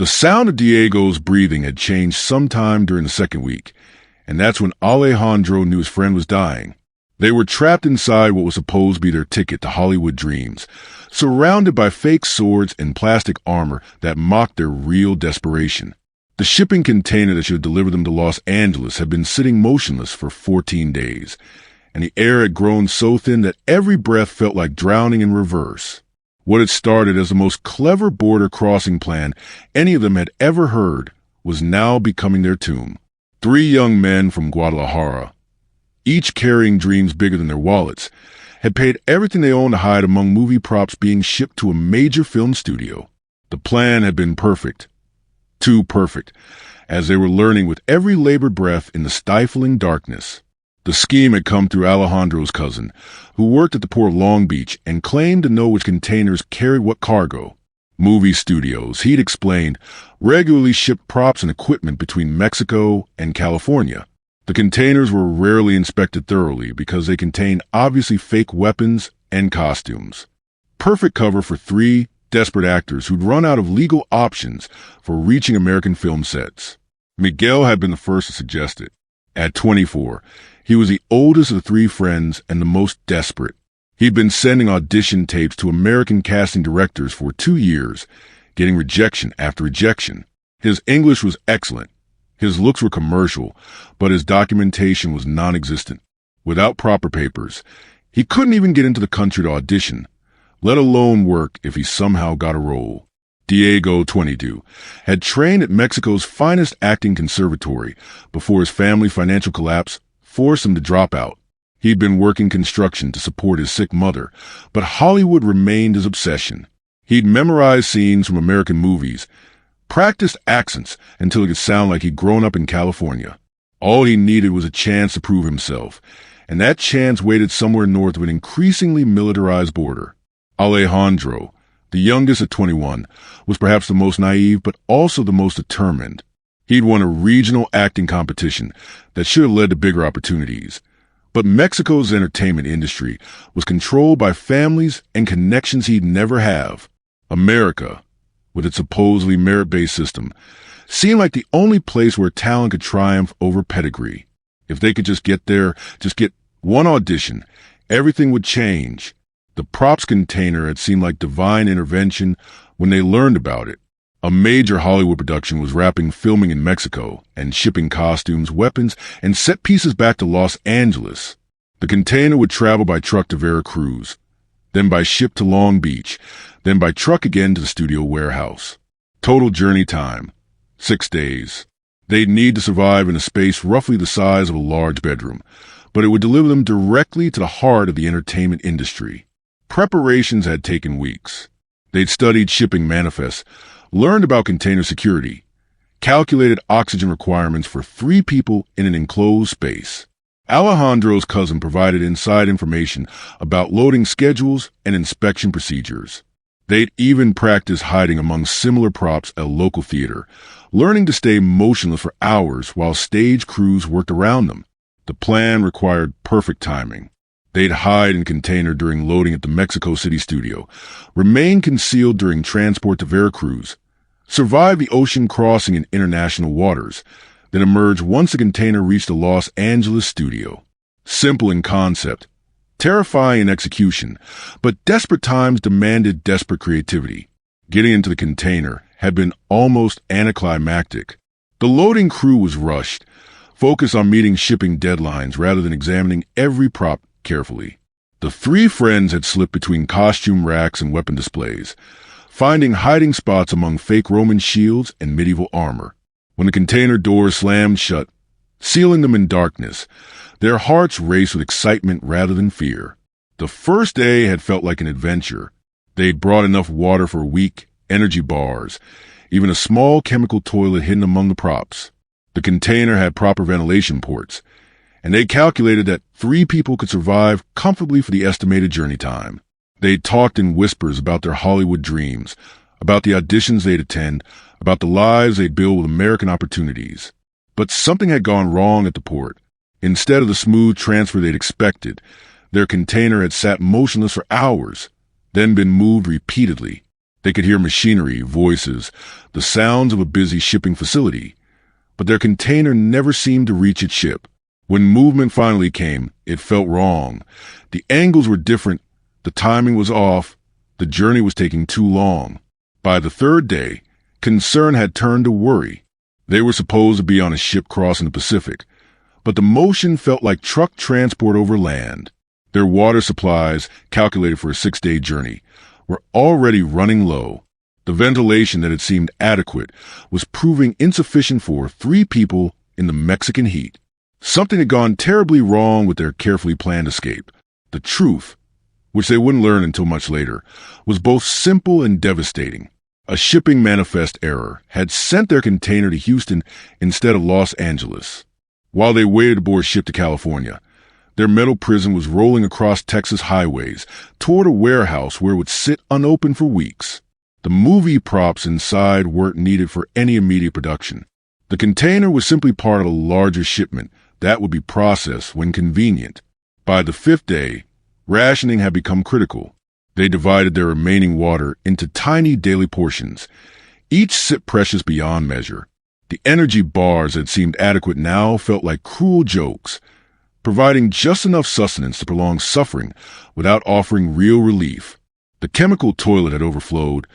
The sound of Diego's breathing had changed sometime during the second week, and that's when Alejandro knew his friend was dying. They were trapped inside what was supposed to be their ticket to Hollywood dreams, surrounded by fake swords and plastic armor that mocked their real desperation. The shipping container that should deliver them to Los Angeles had been sitting motionless for 14 days, and the air had grown so thin that every breath felt like drowning in reverse. What had started as the most clever border crossing plan any of them had ever heard was now becoming their tomb. 3 young men from Guadalajara, each carrying dreams bigger than their wallets, had paid everything they owned to hide among movie props being shipped to a major film studio. The plan had been perfect. Too perfect, as they were learning with every labored breath in the stifling darkness. The scheme had come through Alejandro's cousin, who worked at the port of Long Beach and claimed to know which containers carried what cargo. Movie studios, he'd explained, regularly shipped props and equipment between Mexico and California. The containers were rarely inspected thoroughly because they contained obviously fake weapons and costumes. Perfect cover for 3 desperate actors who'd run out of legal options for reaching American film sets. Miguel had been the first to suggest it. At 24, he was the oldest of the 3 friends and the most desperate. He'd been sending audition tapes to American casting directors for 2 years, getting rejection after rejection. His English was excellent. His looks were commercial, but his documentation was non-existent. Without proper papers, he couldn't even get into the country to audition, let alone work if he somehow got a role. Diego, 22, had trained at Mexico's finest acting conservatory before his family financial collapse forced him to drop out. He'd been working construction to support his sick mother, but Hollywood remained his obsession. He'd memorized scenes from American movies, practiced accents until he could sound like he'd grown up in California. All he needed was a chance to prove himself, and that chance waited somewhere north of an increasingly militarized border. Alejandro, the youngest at 21, was perhaps the most naive but also the most determined. He'd won a regional acting competition that should have led to bigger opportunities. But Mexico's entertainment industry was controlled by families and connections he'd never have. America, with its supposedly merit-based system, seemed like the only place where talent could triumph over pedigree. If they could just get there, just get one audition, everything would change. The props container had seemed like divine intervention when they learned about it. A major Hollywood production was wrapping filming in Mexico and shipping costumes, weapons, and set pieces back to Los Angeles. The container would travel by truck to Veracruz, then by ship to Long Beach, then by truck again to the studio warehouse. Total journey time, 6 days. They'd need to survive in a space roughly the size of a large bedroom, but it would deliver them directly to the heart of the entertainment industry. Preparations had taken weeks. They'd studied shipping manifests, learned about container security, calculated oxygen requirements for 3 people in an enclosed space. Alejandro's cousin provided inside information about loading schedules and inspection procedures. They'd even practiced hiding among similar props at a local theater, learning to stay motionless for hours while stage crews worked around them. The plan required perfect timing. They'd hide in container during loading at the Mexico City studio, remain concealed during transport to Veracruz, survive the ocean crossing in international waters, then emerge once the container reached the Los Angeles studio. Simple in concept, terrifying in execution, but desperate times demanded desperate creativity. Getting into the container had been almost anticlimactic. The loading crew was rushed, focused on meeting shipping deadlines rather than examining every prop carefully. The 3 friends had slipped between costume racks and weapon displays, finding hiding spots among fake Roman shields and medieval armor. When the container doors slammed shut, sealing them in darkness, their hearts raced with excitement rather than fear. The first day had felt like an adventure. They'd brought enough water for a week, energy bars, even a small chemical toilet hidden among the props. The container had proper ventilation ports, and they calculated that 3 people could survive comfortably for the estimated journey time. They talked in whispers about their Hollywood dreams, about the auditions they'd attend, about the lives they'd build with American opportunities. But something had gone wrong at the port. Instead of the smooth transfer they'd expected, their container had sat motionless for hours, then been moved repeatedly. They could hear machinery, voices, the sounds of a busy shipping facility, but their container never seemed to reach its ship. When movement finally came, it felt wrong. The angles were different, the timing was off, the journey was taking too long. By the third day, concern had turned to worry. They were supposed to be on a ship crossing the Pacific, but the motion felt like truck transport over land. Their water supplies, calculated for a 6-day journey, were already running low. The ventilation that had seemed adequate was proving insufficient for 3 people in the Mexican heat. Something had gone terribly wrong with their carefully planned escape. The truth, which they wouldn't learn until much later, was both simple and devastating. A shipping manifest error had sent their container to Houston instead of Los Angeles. While they waited aboard ship to California, their metal prison was rolling across Texas highways toward a warehouse where it would sit unopened for weeks. The movie props inside weren't needed for any immediate production. The container was simply part of a larger shipment that would be processed when convenient. By the 5th day, rationing had become critical. They divided their remaining water into tiny daily portions, each sip precious beyond measure. The energy bars that seemed adequate now felt like cruel jokes, providing just enough sustenance to prolong suffering without offering real relief. The chemical toilet had overflowed,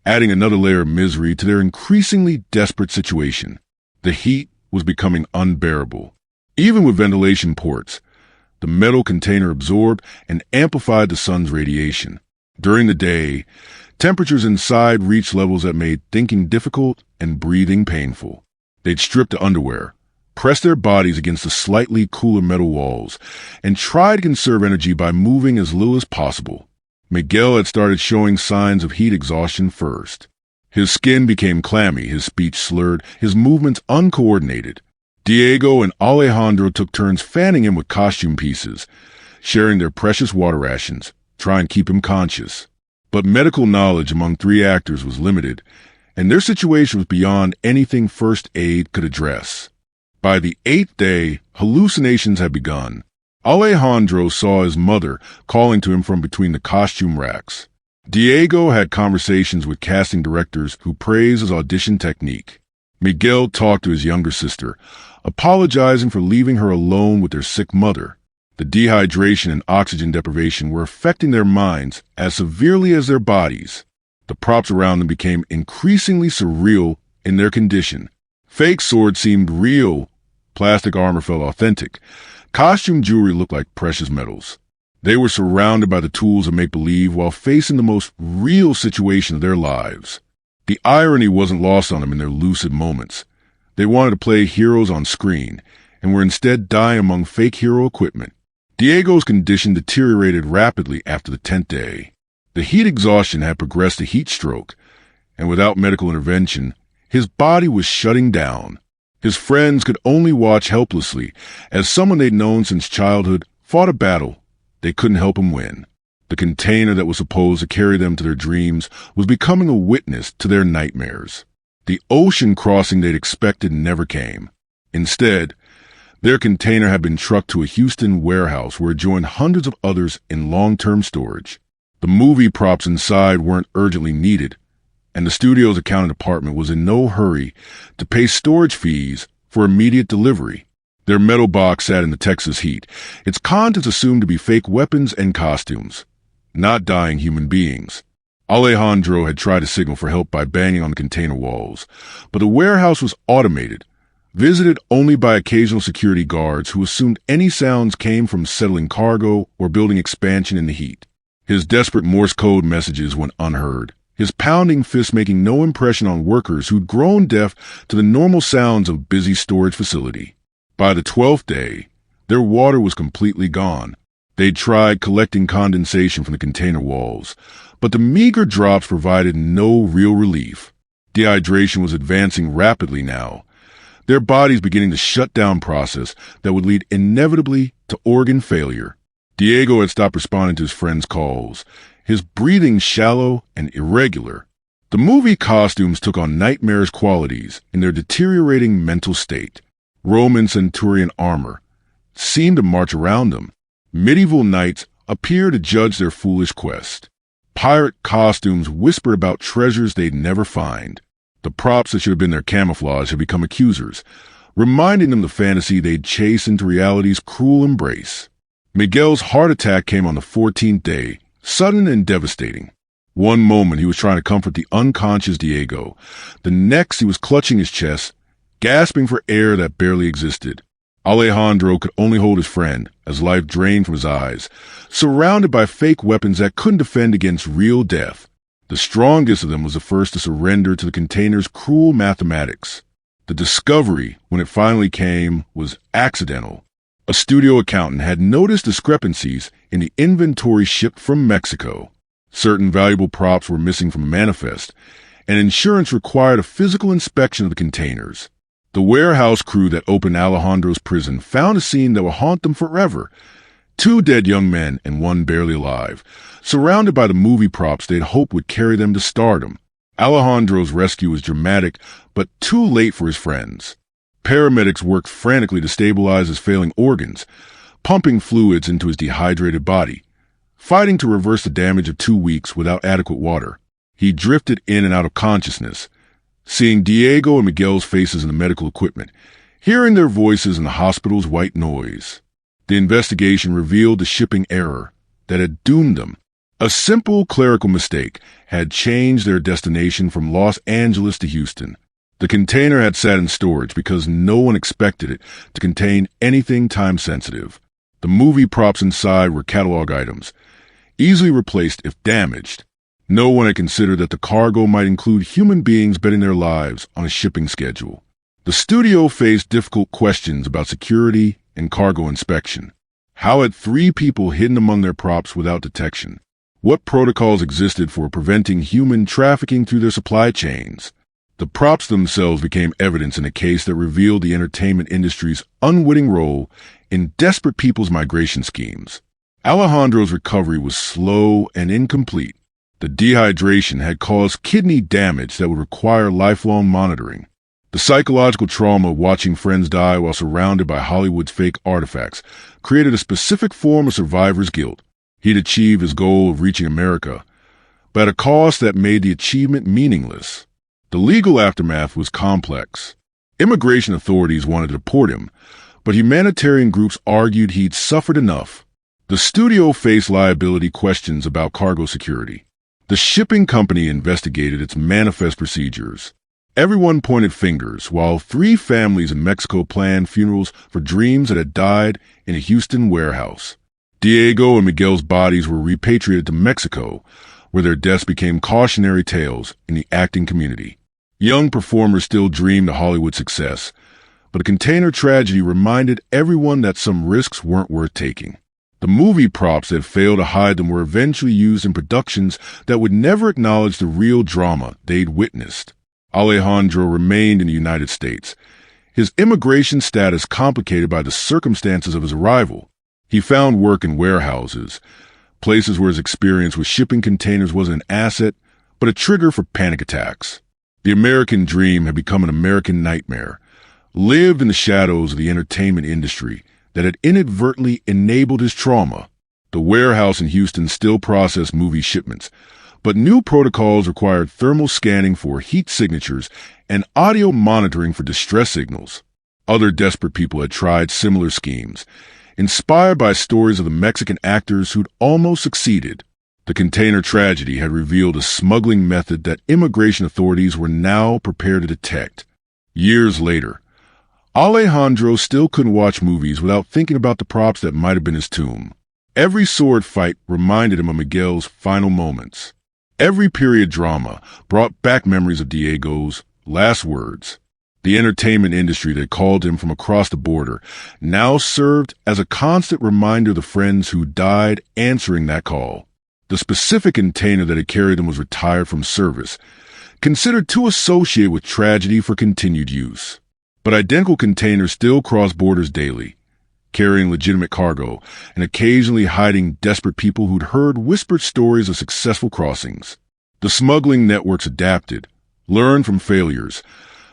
adding another layer of misery to their increasingly desperate situation. The heat was becoming unbearable. Even with ventilation ports, the metal container absorbed and amplified the sun's radiation. During the day, temperatures inside reached levels that made thinking difficult and breathing painful. They'd strip the underwear, press their bodies against the slightly cooler metal walls, and try to conserve energy by moving as little as possible. Miguel had started showing signs of heat exhaustion first. His skin became clammy, his speech slurred, his movements uncoordinated. Diego and Alejandro took turns fanning him with costume pieces, sharing their precious water rations, trying to keep him conscious. But medical knowledge among 3 actors was limited, and their situation was beyond anything first aid could address. By the 8th day, hallucinations had begun. Alejandro saw his mother calling to him from between the costume racks. Diego had conversations with casting directors who praised his audition technique. Miguel talked to his younger sister, apologizing for leaving her alone with their sick mother. The dehydration and oxygen deprivation were affecting their minds as severely as their bodies. The props around them became increasingly surreal in their condition. Fake swords seemed real, plastic armor felt authentic, costume jewelry looked like precious metals. They were surrounded by the tools of make-believe while facing the most real situation of their lives. The irony wasn't lost on them in their lucid moments. They wanted to play heroes on screen, and were instead dying among fake hero equipment. Diego's condition deteriorated rapidly after the 10th day. The heat exhaustion had progressed to heat stroke, and without medical intervention, his body was shutting down. His friends could only watch helplessly as someone they'd known since childhood fought a battle they couldn't help him win. The container that was supposed to carry them to their dreams was becoming a witness to their nightmares. The ocean crossing they'd expected never came. Instead, their container had been trucked to a Houston warehouse where it joined hundreds of others in long-term storage. The movie props inside weren't urgently needed, and the studio's accounting department was in no hurry to pay storage fees for immediate delivery. Their metal box sat in the Texas heat, its contents assumed to be fake weapons and costumes, not dying human beings. Alejandro had tried to signal for help by banging on the container walls, but the warehouse was automated, visited only by occasional security guards who assumed any sounds came from settling cargo or building expansion in the heat. His desperate Morse code messages went unheard, his pounding fist making no impression on workers who'd grown deaf to the normal sounds of a busy storage facility. By the 12th day, their water was completely gone. They'd tried collecting condensation from the container walls, but the meager drops provided no real relief. Dehydration was advancing rapidly now, their bodies beginning the shutdown process that would lead inevitably to organ failure. Diego had stopped responding to his friends' calls, his breathing shallow and irregular. The movie costumes took on nightmarish qualities in their deteriorating mental state. Roman centurion armor seemed to march around them. Medieval knights appeared to judge their foolish quest. pirate costumes whispered about treasures they'd never find. The props that should have been their camouflage had become accusers, reminding them the fantasy they'd chase into reality's cruel embrace. Miguel's heart attack came on the 14th day, sudden and devastating. One moment he was trying to comfort the unconscious Diego. The next he was clutching his chest, gasping for air that barely existed. Alejandro could only hold his friend as life drained from his eyes, surrounded by fake weapons that couldn't defend against real death. The strongest of them was the first to surrender to the container's cruel mathematics. The discovery, when it finally came, was accidental. A studio accountant had noticed discrepancies in the inventory shipped from Mexico. Certain valuable props were missing from a manifest, and insurance required a physical inspection of the containers. The warehouse crew that opened Alejandro's prison found a scene that will haunt them forever. 2 dead young men and 1 barely alive, surrounded by the movie props they'd hoped would carry them to stardom. Alejandro's rescue was dramatic, but too late for his friends. Paramedics worked frantically to stabilize his failing organs, pumping fluids into his dehydrated body, fighting to reverse the damage of 2 weeks without adequate water. He drifted in and out of consciousness, seeing Diego and Miguel's faces in the medical equipment, hearing their voices in the hospital's white noise. The investigation revealed the shipping error that had doomed them. A simple clerical mistake had changed their destination from Los Angeles to Houston. The container had sat in storage because no one expected it to contain anything time-sensitive. The movie props inside were catalog items, easily replaced if damaged. No one had considered that the cargo might include human beings betting their lives on a shipping schedule. The studio faced difficult questions about security and cargo inspection. How had 3 people hidden among their props without detection? What protocols existed for preventing human trafficking through their supply chains? The props themselves became evidence in a case that revealed the entertainment industry's unwitting role in desperate people's migration schemes. Alejandro's recovery was slow and incomplete. The dehydration had caused kidney damage that would require lifelong monitoring. The psychological trauma of watching friends die while surrounded by Hollywood's fake artifacts created a specific form of survivor's guilt. He'd achieved his goal of reaching America, but at a cost that made the achievement meaningless. The legal aftermath was complex. Immigration authorities wanted to deport him, but humanitarian groups argued he'd suffered enough. The studio faced liability questions about cargo security. The shipping company investigated its manifest procedures. Everyone pointed fingers, while 3 families in Mexico planned funerals for dreams that had died in a Houston warehouse. Diego and Miguel's bodies were repatriated to Mexico, where their deaths became cautionary tales in the acting community. Young performers still dreamed of Hollywood success, but a container tragedy reminded everyone that some risks weren't worth taking. The movie props that failed to hide them were eventually used in productions that would never acknowledge the real drama they'd witnessed. Alejandro remained in the United States, his immigration status complicated by the circumstances of his arrival. He found work in warehouses, places where his experience with shipping containers wasn't an asset, but a trigger for panic attacks. The American dream had become an American nightmare, lived in the shadows of the entertainment industry that had inadvertently enabled his trauma. The warehouse in Houston still processed movie shipments, but new protocols required thermal scanning for heat signatures and audio monitoring for distress signals. Other desperate people had tried similar schemes, inspired by stories of the Mexican actors who'd almost succeeded. The container tragedy had revealed a smuggling method that immigration authorities were now prepared to detect. Years later, Alejandro still couldn't watch movies without thinking about the props that might have been his tomb. Every sword fight reminded him of Miguel's final moments. Every period drama brought back memories of Diego's last words. The entertainment industry that called him from across the border now served as a constant reminder of the friends who died answering that call. The specific container that had carried them was retired from service, considered too associated with tragedy for continued use. But identical containers still cross borders daily, carrying legitimate cargo and occasionally hiding desperate people who'd heard whispered stories of successful crossings. The smuggling networks adapted, learned from failures,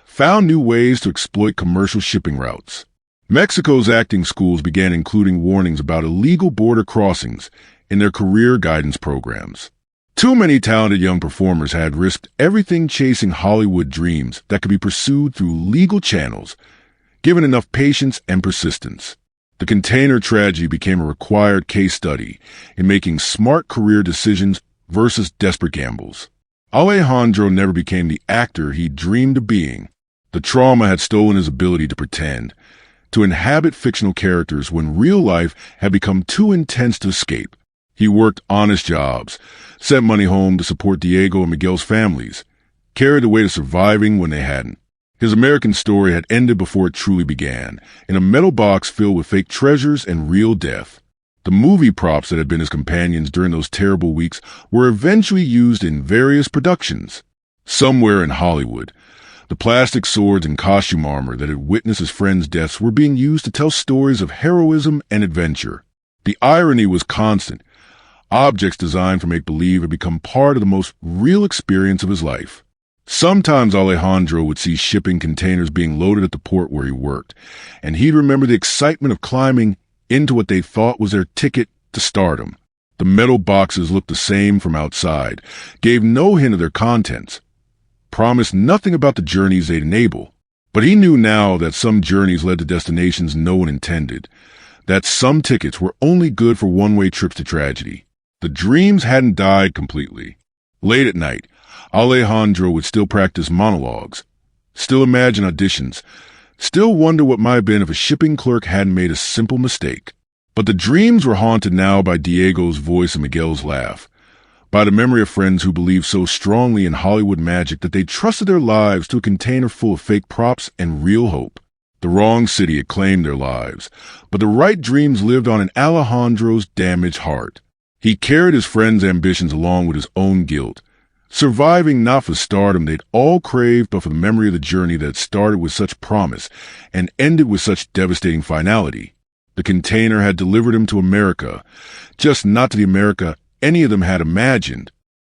found new ways to exploit commercial shipping routes. Mexico's acting schools began including warnings about illegal border crossings in their career guidance programs. Too many talented young performers had risked everything chasing Hollywood dreams that could be pursued through legal channels, given enough patience and persistence. The container tragedy became a required case study in making smart career decisions versus desperate gambles. Alejandro never became the actor he dreamed of being. The trauma had stolen his ability to pretend, to inhabit fictional characters when real life had become too intense to escape. He worked honest jobs, sent money home to support Diego and Miguel's families, carried the weight of surviving when they hadn't. His American story had ended before it truly began, in a metal box filled with fake treasures and real death. The movie props that had been his companions during those terrible weeks were eventually used in various productions. Somewhere in Hollywood, the plastic swords and costume armor that had witnessed his friends' deaths were being used to tell stories of heroism and adventure. The irony was constant. Objects designed for make-believe had become part of the most real experience of his life. Sometimes Alejandro would see shipping containers being loaded at the port where he worked, and he'd remember the excitement of climbing into what they thought was their ticket to stardom. The metal boxes looked the same from outside, gave no hint of their contents, promised nothing about the journeys they'd enable. But he knew now that some journeys led to destinations no one intended, that some tickets were only good for one-way trips to tragedy. The dreams hadn't died completely. Late at night, Alejandro would still practice monologues, still imagine auditions, still wonder what might have been if a shipping clerk hadn't made a simple mistake. But the dreams were haunted now by Diego's voice and Miguel's laugh, by the memory of friends who believed so strongly in Hollywood magic that they trusted their lives to a container full of fake props and real hope. The wrong city had claimed their lives, but the right dreams lived on in Alejandro's damaged heart. He carried his friends' ambitions along with his own guilt, surviving not for stardom they'd all craved, but for the memory of the journey that had started with such promise and ended with such devastating finality. The container had delivered him to America, just not to the America any of them had imagined.